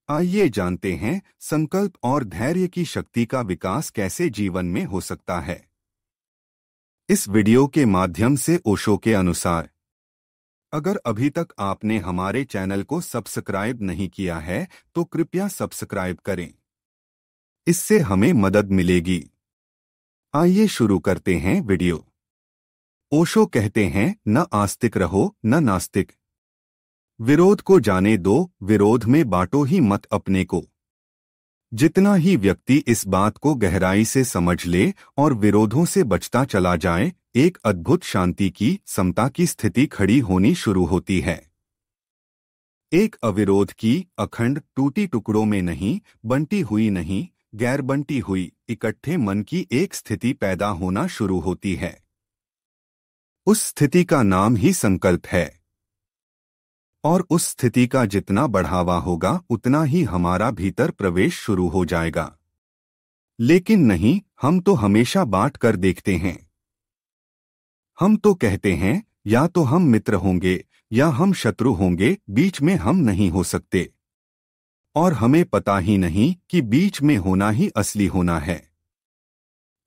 आइए जानते हैं संकल्प और धैर्य की शक्ति का विकास कैसे जीवन में हो सकता है। इस वीडियो के माध्यम से ओशो के अनुसार, अगर अभी तक आपने हमारे चैनल को सब्सक्राइब नहीं किया है तो कृपया सब्सक्राइब करें। इससे हमें मदद मिलेगी। आइए शुरू करते हैं वीडियो। ओशो कहते हैं, न आस्तिक रहो न नास्तिक। विरोध को जाने दो, विरोध में बांटो ही मत अपने को। जितना ही व्यक्ति इस बात को गहराई से समझ ले और विरोधों से बचता चला जाए, एक अद्भुत शांति की, समता की स्थिति खड़ी होनी शुरू होती है। एक अविरोध की, अखंड, टूटी टुकड़ों में नहीं, बंटी हुई नहीं, गैर बंटी हुई, इकट्ठे मन की एक स्थिति पैदा होना शुरू होती है। उस स्थिति का नाम ही संकल्प है। और उस स्थिति का जितना बढ़ावा होगा उतना ही हमारा भीतर प्रवेश शुरू हो जाएगा। लेकिन नहीं, हम तो हमेशा बांट कर देखते हैं। हम तो कहते हैं या तो हम मित्र होंगे या हम शत्रु होंगे, बीच में हम नहीं हो सकते। और हमें पता ही नहीं कि बीच में होना ही असली होना है।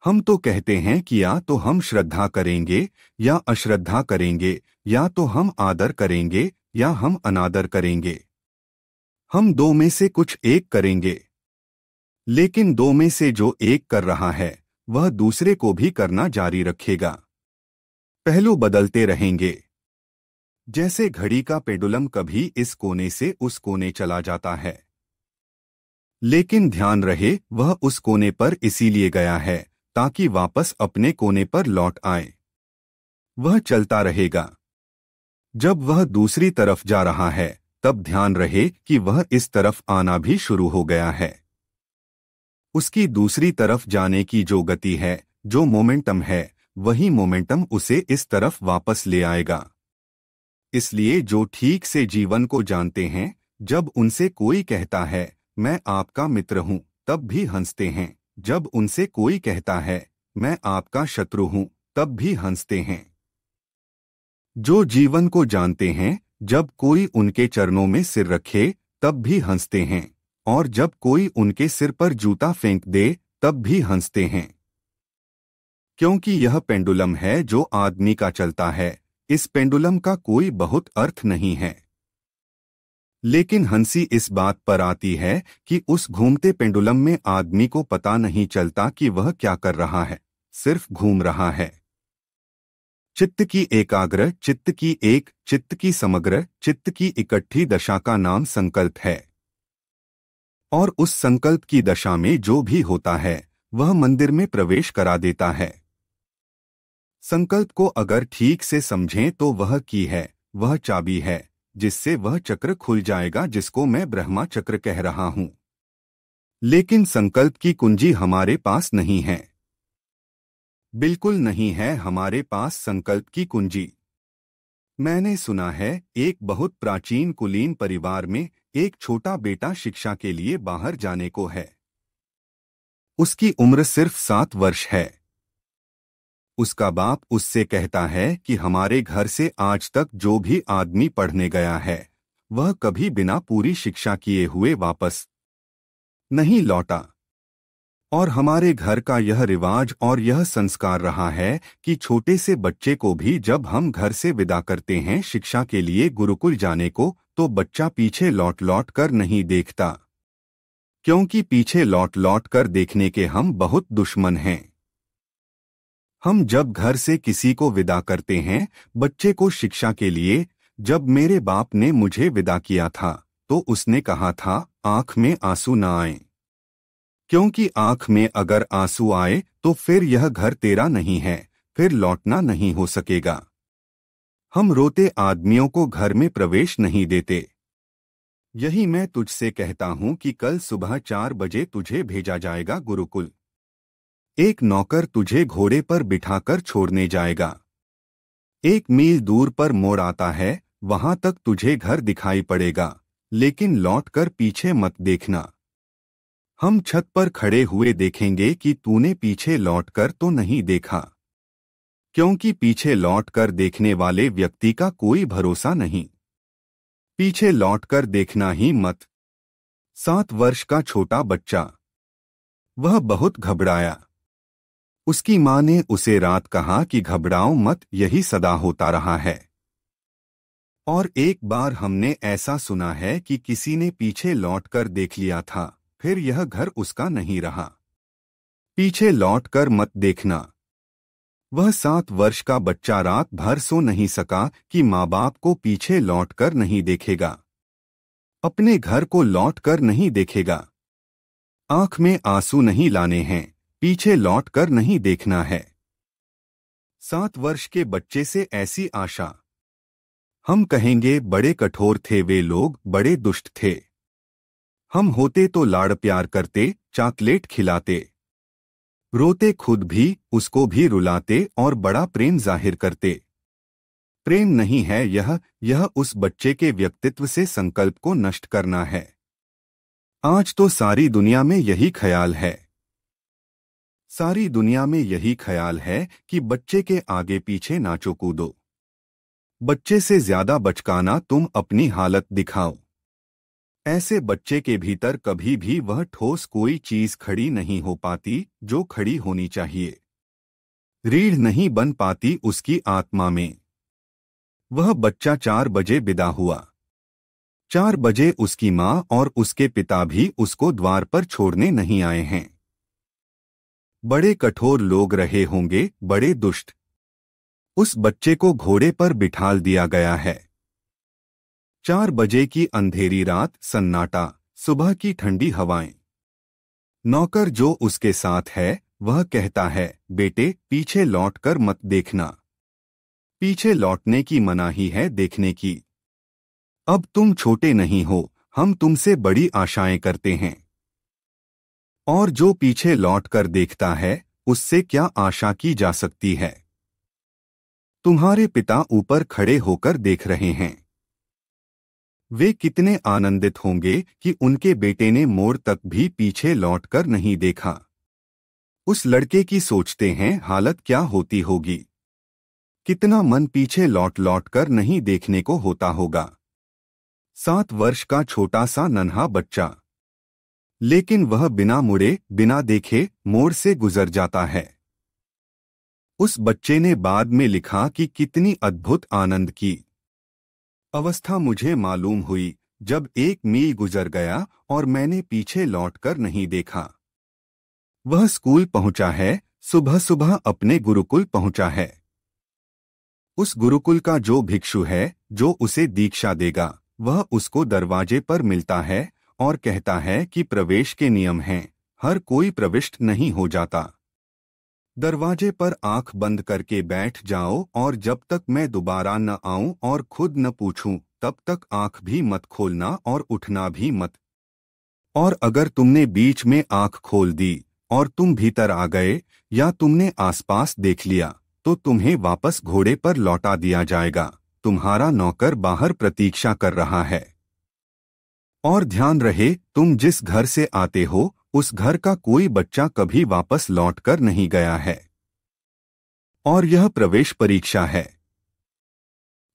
हम तो कहते हैं कि या तो हम श्रद्धा करेंगे या अश्रद्धा करेंगे, या तो हम आदर करेंगे या हम अनादर करेंगे। हम दो में से कुछ एक करेंगे। लेकिन दो में से जो एक कर रहा है वह दूसरे को भी करना जारी रखेगा। पहलू बदलते रहेंगे। जैसे घड़ी का पेंडुलम कभी इस कोने से उस कोने चला जाता है, लेकिन ध्यान रहे वह उस कोने पर इसीलिए गया है ताकि वापस अपने कोने पर लौट आए। वह चलता रहेगा। जब वह दूसरी तरफ जा रहा है तब ध्यान रहे कि वह इस तरफ आना भी शुरू हो गया है। उसकी दूसरी तरफ जाने की जो गति है, जो मोमेंटम है, वही मोमेंटम उसे इस तरफ वापस ले आएगा। इसलिए जो ठीक से जीवन को जानते हैं, जब उनसे कोई कहता है मैं आपका मित्र हूं, तब भी हंसते हैं। जब उनसे कोई कहता है मैं आपका शत्रु हूं, तब भी हंसते हैं। जो जीवन को जानते हैं, जब कोई उनके चरणों में सिर रखे तब भी हंसते हैं, और जब कोई उनके सिर पर जूता फेंक दे तब भी हंसते हैं। क्योंकि यह पेंडुलम है जो आदमी का चलता है। इस पेंडुलम का कोई बहुत अर्थ नहीं है। लेकिन हंसी इस बात पर आती है कि उस घूमते पेंडुलम में आदमी को पता नहीं चलता कि वह क्या कर रहा है, सिर्फ घूम रहा है। चित्त की एकाग्र, चित्त की एक, चित्त की समग्र, चित्त की इकट्ठी दशा का नाम संकल्प है। और उस संकल्प की दशा में जो भी होता है वह मंदिर में प्रवेश करा देता है। संकल्प को अगर ठीक से समझें तो वह की है, वह चाबी है जिससे वह चक्र खुल जाएगा जिसको मैं ब्रह्मा चक्र कह रहा हूं। लेकिन संकल्प की कुंजी हमारे पास नहीं है। बिल्कुल नहीं है हमारे पास संकल्प की कुंजी। मैंने सुना है एक बहुत प्राचीन कुलीन परिवार में एक छोटा बेटा शिक्षा के लिए बाहर जाने को है। उसकी उम्र सिर्फ 7 वर्ष है। उसका बाप उससे कहता है कि हमारे घर से आज तक जो भी आदमी पढ़ने गया है वह कभी बिना पूरी शिक्षा किए हुए वापस नहीं लौटा। और हमारे घर का यह रिवाज और यह संस्कार रहा है कि छोटे से बच्चे को भी जब हम घर से विदा करते हैं शिक्षा के लिए गुरुकुल जाने को, तो बच्चा पीछे लौट लौट कर नहीं देखता। क्योंकि पीछे लौट लौट कर देखने के हम बहुत दुश्मन हैं। हम जब घर से किसी को विदा करते हैं बच्चे को शिक्षा के लिए, जब मेरे बाप ने मुझे विदा किया था तो उसने कहा था आंख में आंसू न आए। क्योंकि आंख में अगर आंसू आए तो फिर यह घर तेरा नहीं है, फिर लौटना नहीं हो सकेगा। हम रोते आदमियों को घर में प्रवेश नहीं देते। यही मैं तुझसे कहता हूं कि कल सुबह 4 बजे तुझे भेजा जाएगा गुरुकुल। एक नौकर तुझे घोड़े पर बिठाकर छोड़ने जाएगा। 1 मील दूर पर मोड़ आता है, वहां तक तुझे घर दिखाई पड़ेगा, लेकिन लौटकर पीछे मत देखना। हम छत पर खड़े हुए देखेंगे कि तूने पीछे लौटकर तो नहीं देखा। क्योंकि पीछे लौटकर देखने वाले व्यक्ति का कोई भरोसा नहीं। पीछे लौटकर देखना ही मत। 7 वर्ष का छोटा बच्चा। वह बहुत घबराया। उसकी माँ ने उसे रात कहा कि घबराओ मत, यही सदा होता रहा है। और एक बार हमने ऐसा सुना है कि किसी ने पीछे लौटकर देख लिया था, फिर यह घर उसका नहीं रहा। पीछे लौटकर मत देखना। वह 7 वर्ष का बच्चा रात भर सो नहीं सका कि माँ बाप को पीछे लौटकर नहीं देखेगा, अपने घर को लौटकर नहीं देखेगा। आंख में आंसू नहीं लाने हैं, पीछे लौटकर नहीं देखना है। 7 वर्ष के बच्चे से ऐसी आशा। हम कहेंगे बड़े कठोर थे वे लोग, बड़े दुष्ट थे। हम होते तो लाड़ प्यार करते, चॉकलेट खिलाते, रोते खुद भी, उसको भी रुलाते और बड़ा प्रेम जाहिर करते। प्रेम नहीं है यह उस बच्चे के व्यक्तित्व से संकल्प को नष्ट करना है। आज तो सारी दुनिया में यही ख्याल है। सारी दुनिया में यही ख्याल है कि बच्चे के आगे पीछे नाचो कूदो। बच्चे से ज्यादा बचकाना तुम अपनी हालत दिखाओ। ऐसे बच्चे के भीतर कभी भी वह ठोस कोई चीज खड़ी नहीं हो पाती जो खड़ी होनी चाहिए। रीढ़ नहीं बन पाती उसकी आत्मा में। वह बच्चा 4 बजे विदा हुआ। 4 बजे उसकी माँ और उसके पिता भी उसको द्वार पर छोड़ने नहीं आए हैं। बड़े कठोर लोग रहे होंगे, बड़े दुष्ट। उस बच्चे को घोड़े पर बिठाल दिया गया है। 4 बजे की अंधेरी रात, सन्नाटा, सुबह की ठंडी हवाएं। नौकर जो उसके साथ है वह कहता है, बेटे पीछे लौटकर मत देखना। पीछे लौटने की मनाही है देखने की। अब तुम छोटे नहीं हो, हम तुमसे बड़ी आशाएं करते हैं। और जो पीछे लौटकर देखता है उससे क्या आशा की जा सकती है। तुम्हारे पिता ऊपर खड़े होकर देख रहे हैं। वे कितने आनंदित होंगे कि उनके बेटे ने मोड़ तक भी पीछे लौटकर नहीं देखा। उस लड़के की सोचते हैं हालत क्या होती होगी। कितना मन पीछे लौट लौटकर नहीं देखने को होता होगा। 7 वर्ष का छोटा सा नन्हा बच्चा, लेकिन वह बिना मुड़े बिना देखे मोड़ से गुजर जाता है। उस बच्चे ने बाद में लिखा कि कितनी अद्भुत आनंद की अवस्था मुझे मालूम हुई जब 1 मील गुजर गया और मैंने पीछे लौटकर नहीं देखा। वह स्कूल पहुंचा है, सुबह सुबह अपने गुरुकुल पहुंचा है। उस गुरुकुल का जो भिक्षु है, जो उसे दीक्षा देगा, वह उसको दरवाजे पर मिलता है और कहता है कि प्रवेश के नियम हैं, हर कोई प्रविष्ट नहीं हो जाता। दरवाजे पर आंख बंद करके बैठ जाओ और जब तक मैं दोबारा न आऊं और खुद न पूछूं तब तक आंख भी मत खोलना और उठना भी मत। और अगर तुमने बीच में आंख खोल दी और तुम भीतर आ गए या तुमने आसपास देख लिया तो तुम्हें वापस घोड़े पर लौटा दिया जाएगा। तुम्हारा नौकर बाहर प्रतीक्षा कर रहा है। और ध्यान रहे, तुम जिस घर से आते हो उस घर का कोई बच्चा कभी वापस लौटकर नहीं गया है। और यह प्रवेश परीक्षा है।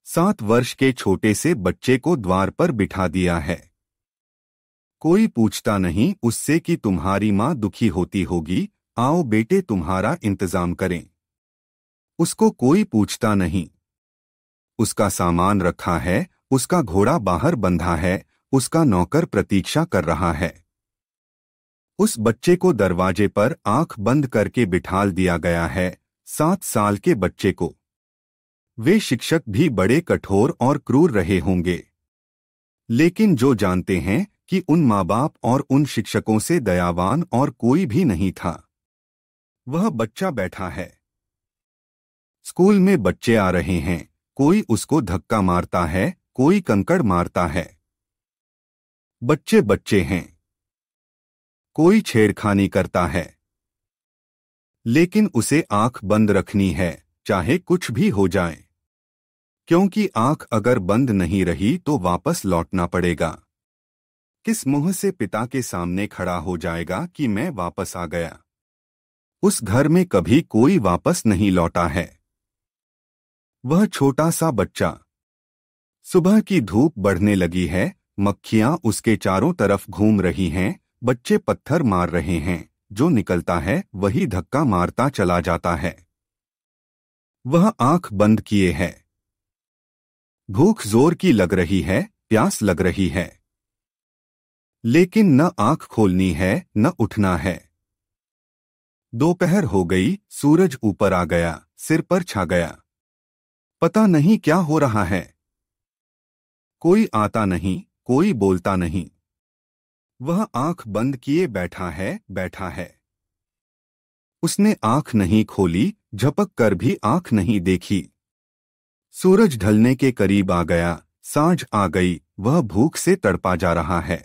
7 वर्ष के छोटे से बच्चे को द्वार पर बिठा दिया है। कोई पूछता नहीं उससे कि तुम्हारी माँ दुखी होती होगी, आओ बेटे तुम्हारा इंतजाम करें। उसको कोई पूछता नहीं। उसका सामान रखा है, उसका घोड़ा बाहर बंधा है, उसका नौकर प्रतीक्षा कर रहा है। उस बच्चे को दरवाजे पर आंख बंद करके बिठाल दिया गया है, 7 साल के बच्चे को। वे शिक्षक भी बड़े कठोर और क्रूर रहे होंगे, लेकिन जो जानते हैं कि उन माँ बाप और उन शिक्षकों से दयावान और कोई भी नहीं था। वह बच्चा बैठा है। स्कूल में बच्चे आ रहे हैं, कोई उसको धक्का मारता है, कोई कंकड़ मारता है। बच्चे बच्चे हैं। कोई छेड़खानी करता है, लेकिन उसे आंख बंद रखनी है, चाहे कुछ भी हो जाए, क्योंकि आंख अगर बंद नहीं रही तो वापस लौटना पड़ेगा। किस मुंह से पिता के सामने खड़ा हो जाएगा कि मैं वापस आ गया। उस घर में कभी कोई वापस नहीं लौटा है। वह छोटा सा बच्चा। सुबह की धूप बढ़ने लगी है, मक्खियां उसके चारों तरफ घूम रही हैं, बच्चे पत्थर मार रहे हैं, जो निकलता है वही धक्का मारता चला जाता है। वह आंख बंद किए है। भूख जोर की लग रही है, प्यास लग रही है, लेकिन न आंख खोलनी है न उठना है। दोपहर हो गई, सूरज ऊपर आ गया, सिर पर छा गया। पता नहीं क्या हो रहा है। कोई आता नहीं, कोई बोलता नहीं। वह आंख बंद किए बैठा है। उसने आंख नहीं खोली, झपक कर भी आंख नहीं देखी। सूरज ढलने के करीब आ गया, सांझ आ गई, वह भूख से तड़पा जा रहा है।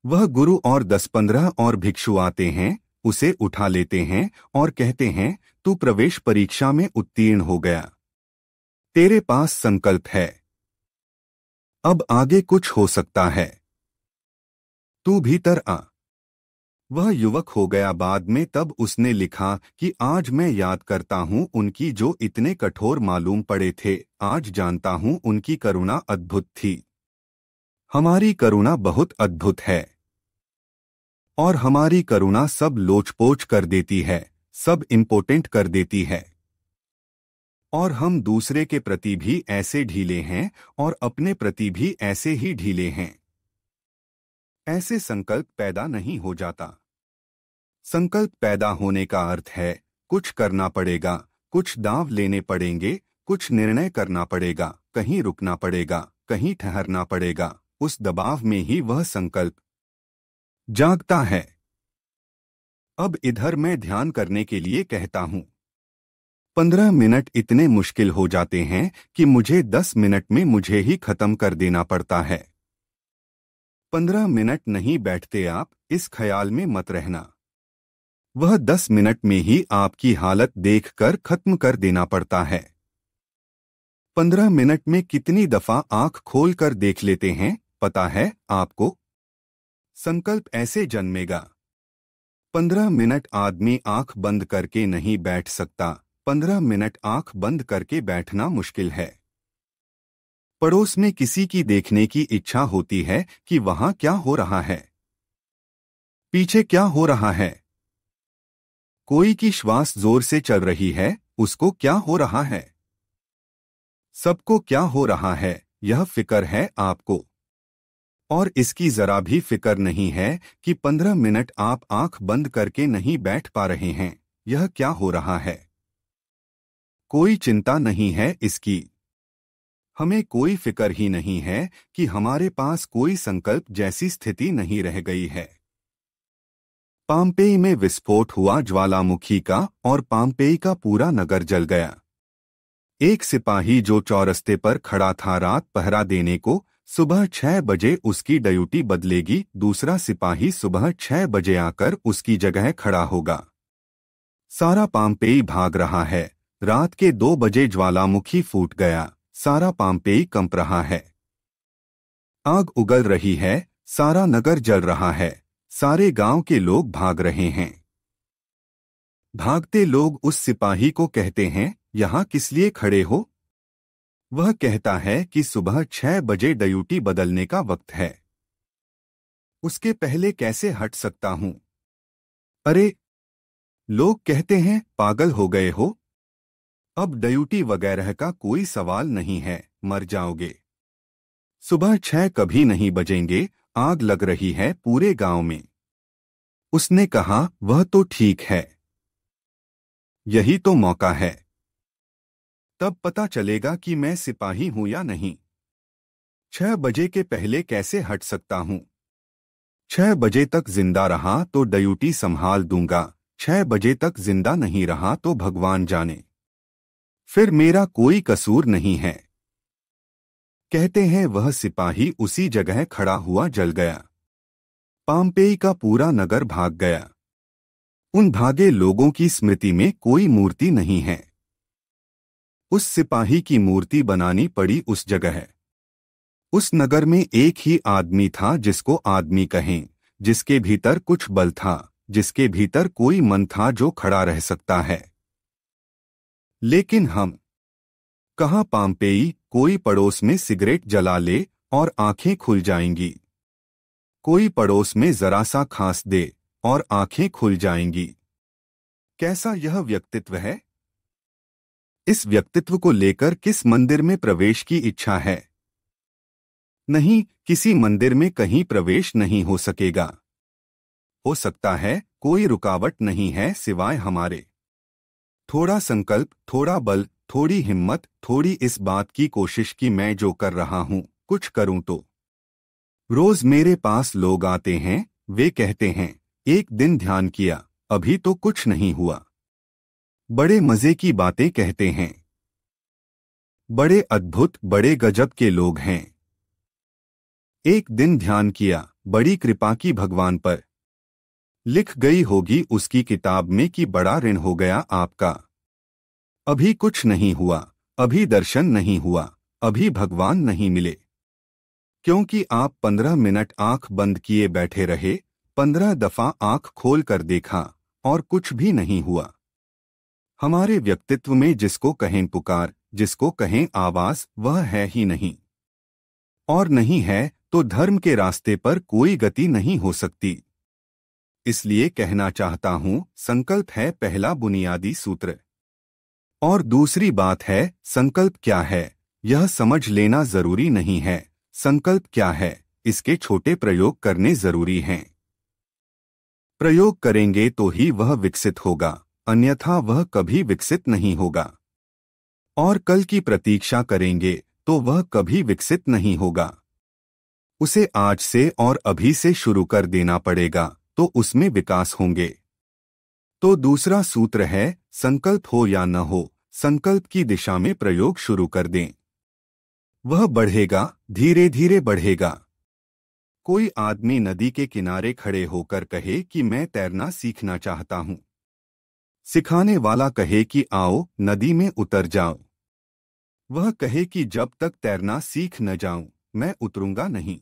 वह गुरु और 10-15 और भिक्षु आते हैं, उसे उठा लेते हैं और कहते हैं, तू प्रवेश परीक्षा में उत्तीर्ण हो गया। तेरे पास संकल्प है। अब आगे कुछ हो सकता है। तू भीतर आ। वह युवक हो गया बाद में। तब उसने लिखा कि आज मैं याद करता हूं उनकी जो इतने कठोर मालूम पड़े थे, आज जानता हूं उनकी करुणा अद्भुत थी। हमारी करुणा बहुत अद्भुत है। और हमारी करुणा सब लोचपोच कर देती है, सब इम्पोर्टेंट कर देती है। और हम दूसरे के प्रति भी ऐसे ढीले हैं और अपने प्रति भी ऐसे ही ढीले हैं। ऐसे संकल्प पैदा नहीं हो जाता। संकल्प पैदा होने का अर्थ है कुछ करना पड़ेगा, कुछ दांव लेने पड़ेंगे, कुछ निर्णय करना पड़ेगा, कहीं रुकना पड़ेगा, कहीं ठहरना पड़ेगा। उस दबाव में ही वह संकल्प जागता है। अब इधर मैं ध्यान करने के लिए कहता हूं। 15 मिनट इतने मुश्किल हो जाते हैं कि मुझे 10 मिनट में मुझे ही खत्म कर देना पड़ता है। 15 मिनट नहीं बैठते आप, इस ख्याल में मत रहना। वह 10 मिनट में ही आपकी हालत देखकर खत्म कर देना पड़ता है। 15 मिनट में कितनी दफा आंख खोल कर देख लेते हैं, पता है आपको? संकल्प ऐसे जन्मेगा। 15 मिनट आदमी आंख बंद करके नहीं बैठ सकता। 15 मिनट आंख बंद करके बैठना मुश्किल है। पड़ोस में किसी की देखने की इच्छा होती है कि वहां क्या हो रहा है, पीछे क्या हो रहा है। कोई की श्वास जोर से चल रही है, उसको क्या हो रहा है। सबको क्या हो रहा है, यह फिक्र है आपको। और इसकी जरा भी फिक्र नहीं है कि 15 मिनट आप आंख बंद करके नहीं बैठ पा रहे हैं, यह क्या हो रहा है। कोई चिंता नहीं है इसकी। हमें कोई फिक्र ही नहीं है कि हमारे पास कोई संकल्प जैसी स्थिति नहीं रह गई है। पाम्पेई में विस्फोट हुआ ज्वालामुखी का और पाम्पेई का पूरा नगर जल गया। एक सिपाही जो चौरस्ते पर खड़ा था रात पहरा देने को, सुबह 6 बजे उसकी ड्यूटी बदलेगी, दूसरा सिपाही सुबह 6 बजे आकर उसकी जगह खड़ा होगा। सारा पाम्पेई भाग रहा है। रात के 2 बजे ज्वालामुखी फूट गया, सारा पाम्पेई कंप रहा है। आग उगल रही है, सारा नगर जल रहा है, सारे गांव के लोग भाग रहे हैं। भागते लोग उस सिपाही को कहते हैं, यहां किस लिए खड़े हो? वह कहता है कि सुबह 6 बजे ड्यूटी बदलने का वक्त है, उसके पहले कैसे हट सकता हूं? अरे, लोग कहते हैं पागल हो गए हो, अब ड्यूटी वगैरह का कोई सवाल नहीं है, मर जाओगे। सुबह 6 कभी नहीं बजेंगे, आग लग रही है पूरे गांव में। उसने कहा, वह तो ठीक है, यही तो मौका है, तब पता चलेगा कि मैं सिपाही हूं या नहीं। 6 बजे के पहले कैसे हट सकता हूं? 6 बजे तक जिंदा रहा तो ड्यूटी संभाल दूंगा, 6 बजे तक जिंदा नहीं रहा तो भगवान जाने, फिर मेरा कोई कसूर नहीं है। कहते हैं वह सिपाही उसी जगह खड़ा हुआ जल गया। पाम्पेई का पूरा नगर भाग गया। उन भागे लोगों की स्मृति में कोई मूर्ति नहीं है। उस सिपाही की मूर्ति बनानी पड़ी उस जगह। उस नगर में एक ही आदमी था जिसको आदमी कहें, जिसके भीतर कुछ बल था, जिसके भीतर कोई मन था जो खड़ा रह सकता है। लेकिन हम कहाँ? पाम्पेई कोई पड़ोस में सिगरेट जला ले और आंखें खुल जाएंगी। कोई पड़ोस में जरा सा खांस दे और आंखें खुल जाएंगी। कैसा यह व्यक्तित्व है? इस व्यक्तित्व को लेकर किस मंदिर में प्रवेश की इच्छा है? नहीं, किसी मंदिर में कहीं प्रवेश नहीं हो सकेगा। हो सकता है कोई रुकावट नहीं है सिवाय हमारे। थोड़ा संकल्प, थोड़ा बल, थोड़ी हिम्मत, थोड़ी इस बात की कोशिश कि मैं जो कर रहा हूं कुछ करूं तो। रोज मेरे पास लोग आते हैं, वे कहते हैं, एक दिन ध्यान किया, अभी तो कुछ नहीं हुआ। बड़े मजे की बातें कहते हैं। बड़े अद्भुत, बड़े गजब के लोग हैं। एक दिन ध्यान किया, बड़ी कृपा की भगवान पर। लिख गई होगी उसकी किताब में कि बड़ा ऋण हो गया आपका। अभी कुछ नहीं हुआ, अभी दर्शन नहीं हुआ, अभी भगवान नहीं मिले। क्योंकि आप 15 मिनट आंख बंद किए बैठे रहे, 15 दफा आंख खोल कर देखा और कुछ भी नहीं हुआ। हमारे व्यक्तित्व में जिसको कहें पुकार, जिसको कहें आवाज, वह है ही नहीं। और नहीं है तो धर्म के रास्ते पर कोई गति नहीं हो सकती। इसलिए कहना चाहता हूं, संकल्प है पहला बुनियादी सूत्र। और दूसरी बात है, संकल्प क्या है यह समझ लेना जरूरी नहीं है। संकल्प क्या है इसके छोटे प्रयोग करने जरूरी हैं। प्रयोग करेंगे तो ही वह विकसित होगा, अन्यथा वह कभी विकसित नहीं होगा। और कल की प्रतीक्षा करेंगे तो वह कभी विकसित नहीं होगा। उसे आज से और अभी से शुरू कर देना पड़ेगा, तो उसमें विकास होंगे। तो दूसरा सूत्र है, संकल्प हो या न हो, संकल्प की दिशा में प्रयोग शुरू कर दें। वह बढ़ेगा, धीरे धीरे बढ़ेगा। कोई आदमी नदी के किनारे खड़े होकर कहे कि मैं तैरना सीखना चाहता हूं। सिखाने वाला कहे कि आओ नदी में उतर जाओ। वह कहे कि जब तक तैरना सीख न जाऊं मैं उतरूंगा नहीं,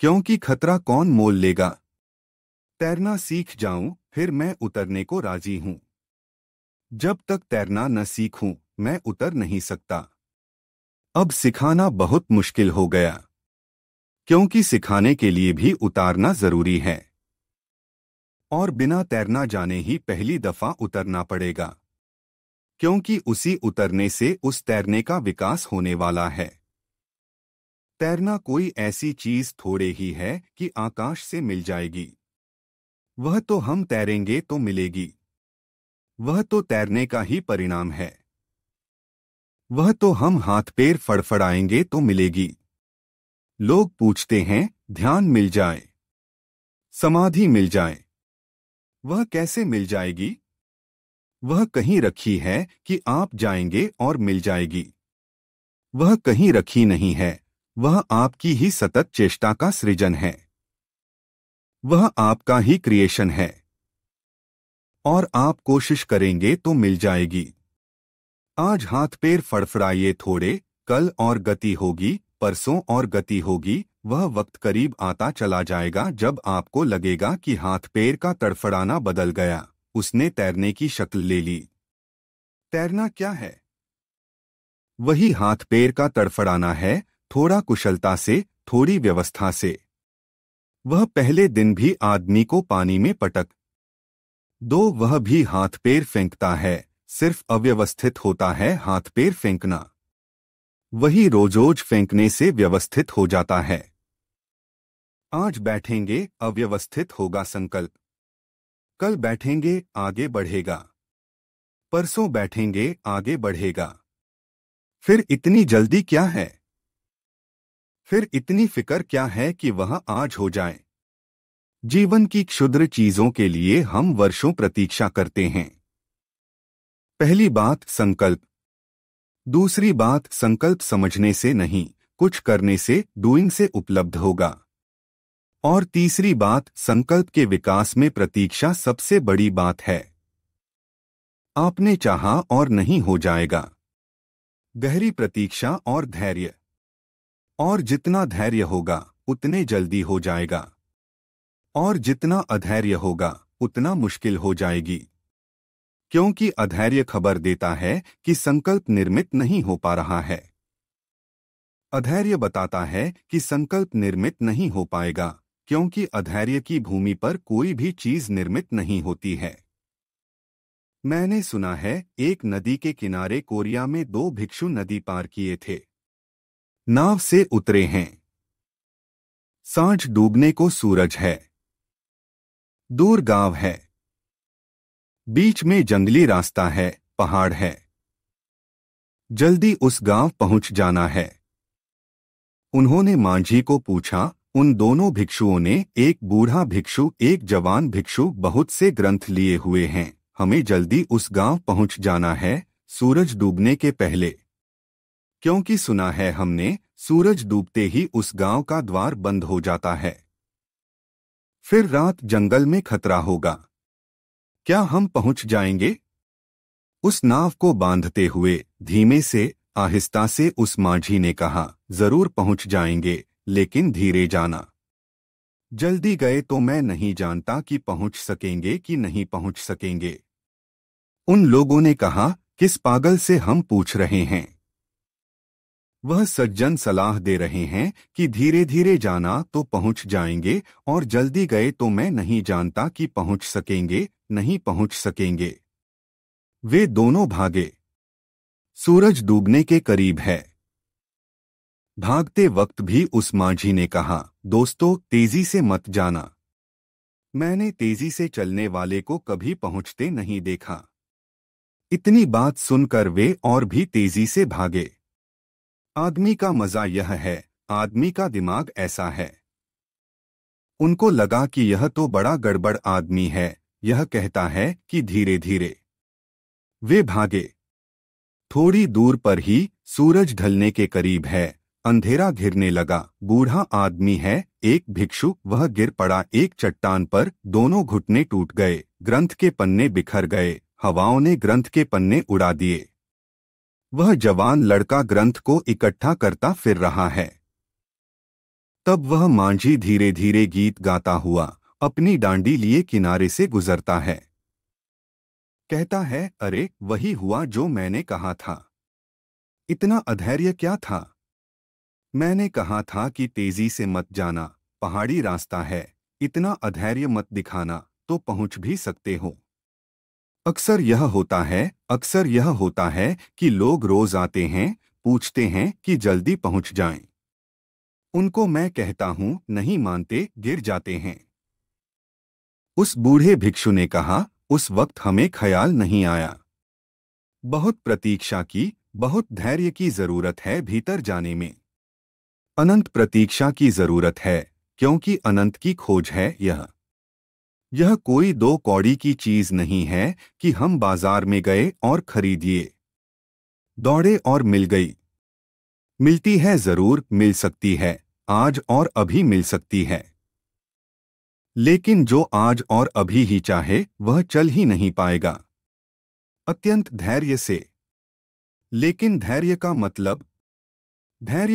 क्योंकि खतरा कौन मोल लेगा। तैरना सीख जाऊं फिर मैं उतरने को राजी हूं। जब तक तैरना न सीखूं मैं उतर नहीं सकता। अब सिखाना बहुत मुश्किल हो गया, क्योंकि सिखाने के लिए भी उतारना जरूरी है। और बिना तैरना जाने ही पहली दफा उतरना पड़ेगा, क्योंकि उसी उतरने से उस तैरने का विकास होने वाला है। तैरना कोई ऐसी चीज थोड़े ही है कि आकाश से मिल जाएगी। वह तो हम तैरेंगे तो मिलेगी। वह तो तैरने का ही परिणाम है। वह तो हम हाथ पैर फड़फड़ाएंगे तो मिलेगी। लोग पूछते हैं ध्यान मिल जाए, समाधि मिल जाए, वह कैसे मिल जाएगी? वह कहीं रखी है कि आप जाएंगे और मिल जाएगी। वह कहीं रखी नहीं है, वह आपकी ही सतत चेष्टा का सृजन है। वह आपका ही क्रिएशन है। और आप कोशिश करेंगे तो मिल जाएगी। आज हाथ पैर फड़फड़ाइए थोड़े, कल और गति होगी, परसों और गति होगी। वह वक्त करीब आता चला जाएगा जब आपको लगेगा कि हाथ पैर का तड़फड़ाना बदल गया, उसने तैरने की शक्ल ले ली। तैरना क्या है? वही हाथ पैर का तड़फड़ाना है, थोड़ा कुशलता से, थोड़ी व्यवस्था से। वह पहले दिन भी आदमी को पानी में पटक दो, वह भी हाथ पैर फेंकता है, सिर्फ अव्यवस्थित होता है हाथ पैर फेंकना। वही रोज फेंकने से व्यवस्थित हो जाता है। आज बैठेंगे अव्यवस्थित होगा संकल्प, कल बैठेंगे आगे बढ़ेगा, परसों बैठेंगे आगे बढ़ेगा। फिर इतनी जल्दी क्या है? फिर इतनी फिक्र क्या है कि वह आज हो जाए? जीवन की क्षुद्र चीजों के लिए हम वर्षों प्रतीक्षा करते हैं। पहली बात संकल्प। दूसरी बात, संकल्प समझने से नहीं, कुछ करने से, डूइंग से उपलब्ध होगा। और तीसरी बात, संकल्प के विकास में प्रतीक्षा सबसे बड़ी बात है। आपने चाहा और नहीं हो जाएगा। गहरी प्रतीक्षा और धैर्य। और जितना धैर्य होगा उतने जल्दी हो जाएगा, और जितना अधैर्य होगा उतना मुश्किल हो जाएगी। क्योंकि अधैर्य खबर देता है कि संकल्प निर्मित नहीं हो पा रहा है। अधैर्य बताता है कि संकल्प निर्मित नहीं हो पाएगा, क्योंकि अधैर्य की भूमि पर कोई भी चीज निर्मित नहीं होती है। मैंने सुना है, एक नदी के किनारे कोरिया में दो भिक्षु नदी पार किए थे। नाव से उतरे हैं। सांझ डूबने को सूरज है। दूर गांव है। बीच में जंगली रास्ता है, पहाड़ है। जल्दी उस गांव पहुंच जाना है। उन्होंने मांझी को पूछा। उन दोनों भिक्षुओं ने, एक बूढ़ा भिक्षु एक जवान भिक्षु, बहुत से ग्रंथ लिए हुए हैं, हमें जल्दी उस गांव पहुंच जाना है, सूरज डूबने के पहले, क्योंकि सुना है हमने, सूरज डूबते ही उस गांव का द्वार बंद हो जाता है। फिर रात जंगल में खतरा होगा। क्या हम पहुंच जाएंगे? उस नाव को बांधते हुए धीमे से, आहिस्ता से उस मांझी ने कहा, जरूर पहुंच जाएंगे, लेकिन धीरे जाना। जल्दी गए तो मैं नहीं जानता कि पहुंच सकेंगे कि नहीं पहुंच सकेंगे। उन लोगों ने कहा, किस पागल से हम पूछ रहे हैं? वह सज्जन सलाह दे रहे हैं कि धीरे धीरे जाना तो पहुंच जाएंगे, और जल्दी गए तो मैं नहीं जानता कि पहुंच सकेंगे, नहीं पहुंच सकेंगे। वे दोनों भागे। सूरज डूबने के करीब है। भागते वक्त भी उस मांझी ने कहा, दोस्तों तेजी से मत जाना। मैंने तेजी से चलने वाले को कभी पहुंचते नहीं देखा। इतनी बात सुनकर वे और भी तेजी से भागे। आदमी का मजा यह है, आदमी का दिमाग ऐसा है। उनको लगा कि यह तो बड़ा गड़बड़ आदमी है, यह कहता है कि धीरे धीरे। वे भागे। थोड़ी दूर पर ही सूरज ढलने के करीब है, अंधेरा घिरने लगा। बूढ़ा आदमी है, एक भिक्षु, वह गिर पड़ा एक चट्टान पर, दोनों घुटने टूट गए, ग्रंथ के पन्ने बिखर गए, हवाओं ने ग्रंथ के पन्ने उड़ा दिए। वह जवान लड़का ग्रंथ को इकट्ठा करता फिर रहा है। तब वह मांझी धीरे धीरे गीत गाता हुआ अपनी डांडी लिए किनारे से गुजरता है। कहता है, अरे वही हुआ जो मैंने कहा था। इतना अधैर्य क्या था? मैंने कहा था कि तेजी से मत जाना, पहाड़ी रास्ता है, इतना अधैर्य मत दिखाना, तो पहुंच भी सकते हो। अक्सर यह होता है कि लोग रोज आते हैं, पूछते हैं कि जल्दी पहुंच जाएं। उनको मैं कहता हूं, नहीं मानते, गिर जाते हैं। उस बूढ़े भिक्षु ने कहा, उस वक्त हमें ख्याल नहीं आया। बहुत प्रतीक्षा की, बहुत धैर्य की जरूरत है भीतर जाने में। अनंत प्रतीक्षा की जरूरत है, क्योंकि अनंत की खोज है यह कोई दो कौड़ी की चीज नहीं है कि हम बाजार में गए और खरीदिए, दौड़े और मिल गई। मिलती है जरूर, मिल सकती है, आज और अभी मिल सकती है। लेकिन जो आज और अभी ही चाहे वह चल ही नहीं पाएगा। अत्यंत धैर्य से। लेकिन धैर्य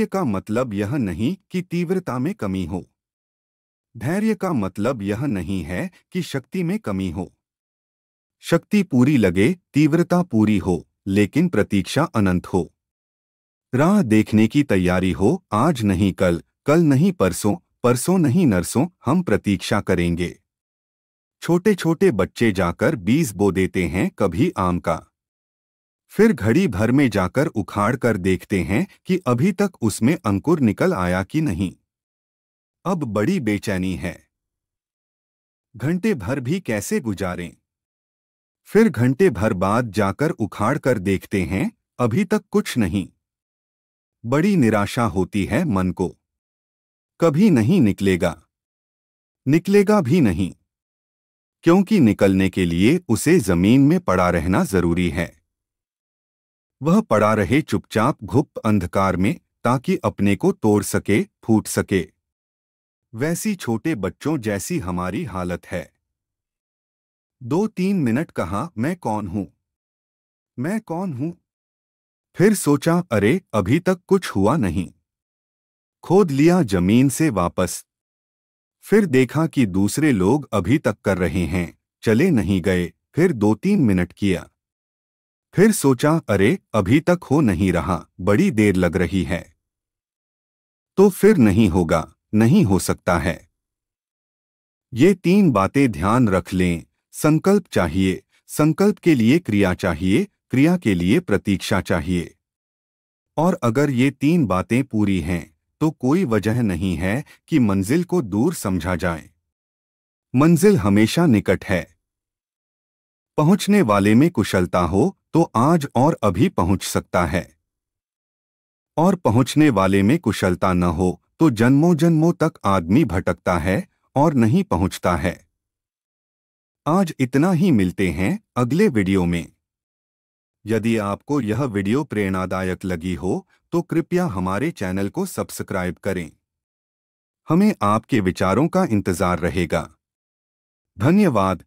का मतलब यह नहीं कि तीव्रता में कमी हो। धैर्य का मतलब यह नहीं है कि शक्ति में कमी हो। शक्ति पूरी लगे, तीव्रता पूरी हो, लेकिन प्रतीक्षा अनंत हो। राह देखने की तैयारी हो, आज नहीं कल, कल नहीं परसों, परसों नहीं नरसों हम प्रतीक्षा करेंगे। छोटे छोटे बच्चे जाकर बीज बो देते हैं कभी आम का, फिर घड़ी भर में जाकर उखाड़ कर देखते हैं कि अभी तक उसमें अंकुर निकल आया कि नहीं। अब बड़ी बेचैनी है। घंटे भर भी कैसे गुजारें? फिर घंटे भर बाद जाकर उखाड़ कर देखते हैं, अभी तक कुछ नहीं। बड़ी निराशा होती है मन को। कभी नहीं निकलेगा, निकलेगा भी नहीं, क्योंकि निकलने के लिए उसे जमीन में पड़ा रहना जरूरी है। वह पड़ा रहे चुपचाप घुप अंधकार में, ताकि अपने को तोड़ सके, फूट सके। वैसी छोटे बच्चों जैसी हमारी हालत है। 2-3 मिनट कहा, मैं कौन हूं, मैं कौन हूं? फिर सोचा, अरे अभी तक कुछ हुआ नहीं। खोद लिया जमीन से वापस। फिर देखा कि दूसरे लोग अभी तक कर रहे हैं, चले नहीं गए। फिर 2-3 मिनट किया। फिर सोचा, अरे अभी तक हो नहीं रहा, बड़ी देर लग रही है। तो फिर नहीं होगा, नहीं हो सकता है। ये 3 बातें ध्यान रख लें। संकल्प चाहिए, संकल्प के लिए क्रिया चाहिए, क्रिया के लिए प्रतीक्षा चाहिए। और अगर ये 3 बातें पूरी हैं, तो कोई वजह नहीं है कि मंजिल को दूर समझा जाए। मंजिल हमेशा निकट है। पहुंचने वाले में कुशलता हो तो आज और अभी पहुंच सकता है, और पहुंचने वाले में कुशलता न हो तो जन्मों जन्मों तक आदमी भटकता है और नहीं पहुंचता है। आज इतना ही, मिलते हैं अगले वीडियो में। यदि आपको यह वीडियो प्रेरणादायक लगी हो तो कृपया हमारे चैनल को सब्सक्राइब करें। हमें आपके विचारों का इंतजार रहेगा। धन्यवाद।